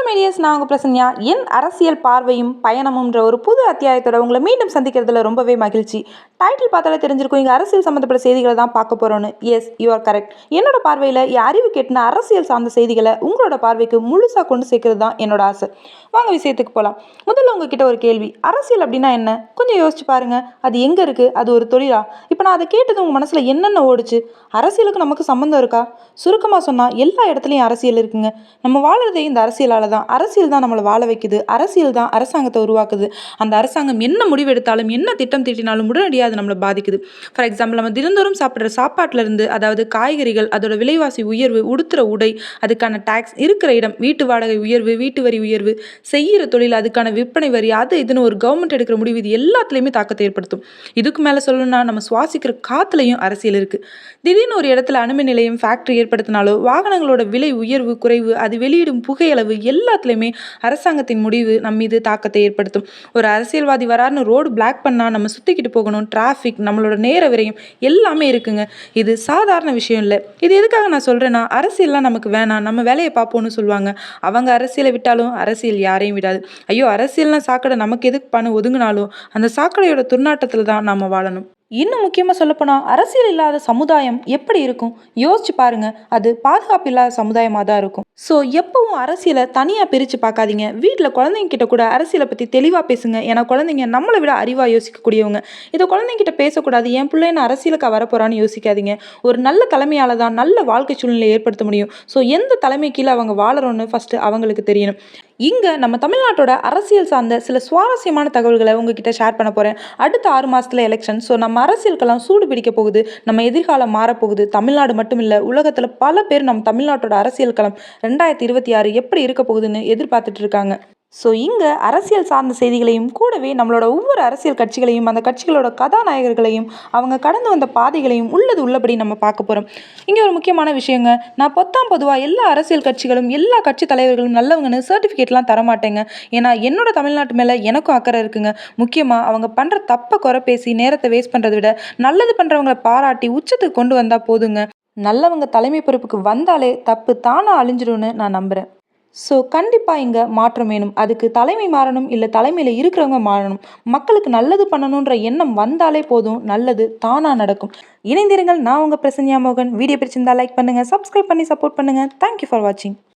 Medias நான் உங்கள் பிரசன்யா. என் அரசியல் பார்வையும் பயணமும்ன்ற ஒரு புது அத்தியாயத்தோட உங்களை மீண்டும் சந்திக்கிறதுல ரொம்பவே மகிழ்ச்சி. டைட்டில் பார்த்தாலே தெரிஞ்சிருக்கும், இங்கே அரசியல் சம்மந்தப்பட்ட செய்திகளை தான் பார்க்க போகிறோன்னு. Yes, you are correct. என்னோட பார்வையில் என் அறிவு கேட்டின அரசியல் சார்ந்த செய்திகளை உங்களோட பார்வைக்கு முழுசாக கொண்டு சேர்க்கறது தான் என்னோட ஆசை. வாங்க விஷயத்துக்கு போகலாம். முதல்ல உங்ககிட்ட ஒரு கேள்வி, அரசியல் அப்படின்னா என்ன? கொஞ்சம் யோசிச்சு பாருங்க. அது எங்கே இருக்குது? அது ஒரு தொழிலா? இப்போ நான் அதை கேட்டது உங்கள் மனசில் என்னென்ன ஓடுச்சு? அரசியலுக்கு நமக்கு சம்மந்தம் இருக்கா? சுருக்கமாக சொன்னால் எல்லா இடத்துலையும் அரசியல் இருக்குங்க. நம்ம வாழறதே இந்த அரசியலால் தான். அரசியல் தான் நம்மளை வாழ வைக்குது. அரசியல் தான் அரசாங்கத்தை உருவாக்குது. அந்த அரசாங்கம் என்ன முடிவெடுத்தாலும் என்ன திட்டம் தீட்டினாலும் உடனடியாக அது நம்மளை பாதிக்குது. ஃபார் எக்ஸாம்பிள், நம்ம தினந்தோறும் சாப்பிட்ற சாப்பாட்டிலேருந்து, அதாவது காய்கறிகள், அதோட விலைவாசி உயர்வு, உடுத்துற உடை, அதுக்கான டேக்ஸ், இருக்கிற இடம், வீட்டு வாடகை உயர்வு, வீட்டு வரி உயர்வு, செய்கிற தொழில், அதுக்கான விற்பனை வரி, அது இதுன்னு ஒரு கவர்மெண்ட் எடுக்கிற முடிவு, இது எல்லாத்துலேயுமே தாக்கத்தை ஏற்படுத்தும். இதுக்கு மேலே சொல்லணும்னா, நம்ம சுவாசிக்கிற காற்றுலையும் அரசியல் இருக்குது. திடீர்னு ஒரு இடத்துல அணுமின் நிலையம், ஃபேக்ட்ரி ஏற்படுத்தினாலோ, வாகனங்களோட விலை உயர்வு குறைவு, அது வெளியிடும் புகையளவு, எல்லாத்துலேயுமே அரசாங்கத்தின் முடிவு நம்ம மீது தாக்கத்தை ஏற்படுத்தும். ஒரு அரசியல்வாதி வராருன்னு ரோடு பிளாக் பண்ணால் நம்ம சுற்றிக்கிட்டு போகணும். டிராஃபிக், நம்மளோட நேர விரயம் எல்லாமே இருக்குங்க. இது சாதாரண விஷயம் இல்லை. இது எதுக்காக நான் சொல்கிறேன்னா, அரசியல்லாம் நமக்கு வேணாம், நம்ம வேலையை பார்ப்போம்னு சொல்லுவாங்க. அவங்க அரசியலை விட்டாலும் அரசியல் யாரையும் விடாது. ஐயோ, அரசியல்னா சாக்கடை, நமக்கு எதுக்கு பண்ண ஒதுங்கினாலும் அந்த சாக்கடையோட துர்நாட்டத்தில் தான் நம்ம வாழணும். இன்னும் முக்கியமாக சொல்லப்போனால், அரசியல் இல்லாத சமுதாயம் எப்படி இருக்கும் யோசிச்சு பாருங்க. அது பாதுகாப்பு இல்லாத சமுதாயமாக தான் இருக்கும். ஸோ எப்பவும் அரசியலை தனியாக பிரித்து பார்க்காதீங்க. வீட்டில் குழந்தைங்க கிட்ட கூட அரசியலை பற்றி தெளிவாக பேசுங்க. ஏன்னா குழந்தைங்க நம்மளை விட அறிவாக யோசிக்கக்கூடியவங்க. இதை குழந்தைங்கிட்ட பேசக்கூடாது, என் பிள்ளை நான் அரசியலுக்கு வரப்போறான்னு யோசிக்காதீங்க. ஒரு நல்ல தலைமையால் தான் நல்ல வாழ்க்கை சூழ்நிலை ஏற்படுத்த முடியும். ஸோ எந்த தலைமை கீழே அவங்க வாழறோன்னு ஃபஸ்ட்டு அவங்களுக்கு தெரியணும். இங்கே நம்ம தமிழ்நாட்டோட அரசியல் சார்ந்த சில சுவாரஸ்யமான தகவல்களை உங்ககிட்ட ஷேர் பண்ண போகிறேன். அடுத்த 6 மாதத்தில் எலெக்ஷன். ஸோ நம்ம அரசியலுக்கெல்லாம் சூடு பிடிக்க போகுது. நம்ம எதிர்காலம் மாறப்போகுது. தமிழ்நாடு மட்டும் இல்லை, உலகத்தில் பல பேர் நம்ம தமிழ்நாட்டோட அரசியல் களம் 2026 எப்படி இருக்க போகுதுன்னு எதிர்பார்த்துட்டு இருக்காங்க. ஸோ இங்கே அரசியல் சார்ந்த செய்திகளையும் கூடவே நம்மளோட ஒவ்வொரு அரசியல் கட்சிகளையும், அந்த கட்சிகளோட கதாநாயகர்களையும், அவங்க கடந்து வந்த பாதைகளையும் உள்ளது உள்ளபடி நம்ம பார்க்க போகிறோம். இங்கே ஒரு முக்கியமான விஷயங்க, நான் பொதுவாக எல்லா அரசியல் கட்சிகளும் எல்லா கட்சி தலைவர்களும் நல்லவங்கன்னு சர்டிஃபிகேட்லாம் தரமாட்டேங்க. ஏன்னா என்னோட தமிழ்நாட்டு மேலே எனக்கும் அக்கறை இருக்குங்க. முக்கியமாக அவங்க பண்ணுற தப்பை குறை பேசி நேரத்தை வேஸ்ட் பண்ணுறதை விட நல்லது பண்ணுறவங்களை பாராட்டி உச்சத்துக்கு கொண்டு வந்தால் போதுங்க. நல்லவங்க தலைமை பொறுப்புக்கு வந்தாலே தப்பு தானாக அழிஞ்சிடும்னு நான் நம்புகிறேன். ஸோ கண்டிப்பாக இங்கே மாற்றம் வேணும். அதுக்கு தலைமை மாறணும், இல்லை தலைமையில் இருக்கிறவங்க மாறணும். மக்களுக்கு நல்லது பண்ணணுன்ற எண்ணம் வந்தாலே போதும், நல்லது தானாக நடக்கும். இணைந்திருங்கள். நான் உங்கள் பிரசன்யா மோகன். வீடியோ பிடிச்சிருந்தா லைக் பண்ணுங்கள், சப்ஸ்கிரைப் பண்ணி சப்போர்ட் பண்ணுங்கள். தேங்க்யூ ஃபார் வாட்சிங்.